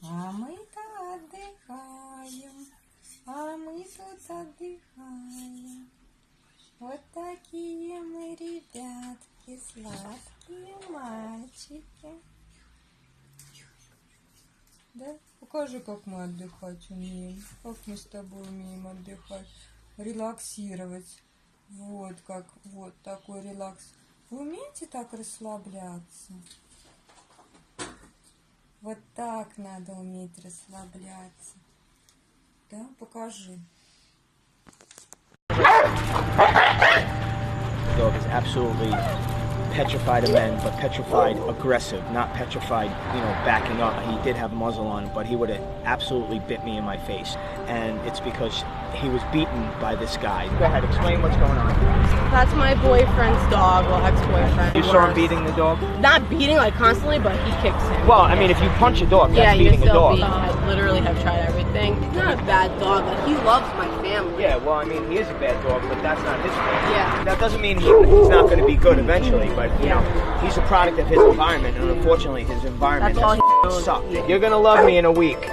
А мы-то отдыхаем, а мы тут отдыхаем. Вот такие мы ребятки, сладкие мальчики. Да? Покажи, как мы отдыхать умеем. Как мы с тобой умеем отдыхать. Релаксировать. Вот как, вот такой релакс. Вы умеете так расслабляться? Вот так надо уметь расслабляться. Да, покажи. The dog is absolutely petrified of men, but petrified aggressive, not petrified, backing up. He did have muzzle on, but he would have absolutely bit me in my face. And it's because he was beaten by this guy. Go ahead, explain what's going on. That's my boyfriend's dog, well, ex-boyfriend. You saw him beating the dog? Not beating, like, constantly, but he kicks him. Well, I mean, if you punch a dog, that's yeah, beating a dog. I literally have tried everything. He's not a bad dog, like, he loves my family. Yeah, well, I mean, he is a bad dog, but that's not his fault. Yeah. That doesn't mean he's not going to be good eventually, but, he's a product of his environment, and unfortunately, his environment has sucked. You're going to love me in a week.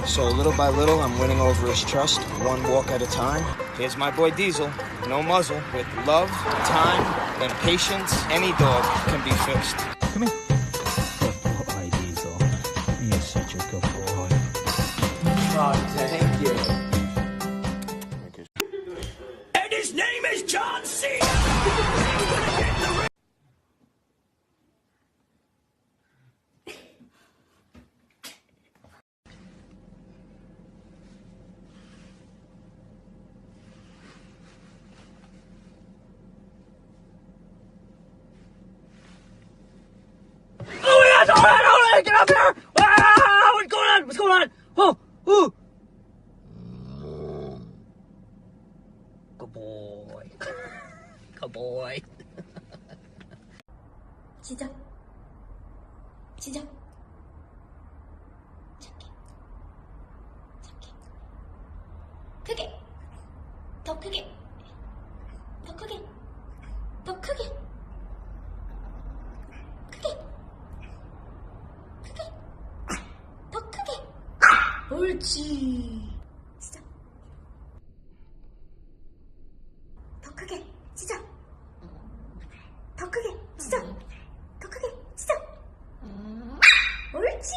So little by little, I'm winning over his trust, one walk at a time. Here's my boy Diesel, no muzzle, with love, time, and patience. Any dog can be fixed. Come here. Good boy, Diesel. You're such a good boy. Oh, thank you. And his name is John Cena. Oh, get up here! Ah, what's going on? What's going on? Oh, ooh. Good boy. Good boy. 시작. 시작. 작게. 크게. 더 크게. 더 크게. 더 크게. 크게. 크게. 더 크게. 옳지. 시작. 더 크게. 시작. 더 크게. 시작. 더 크게. 시작. 옳지.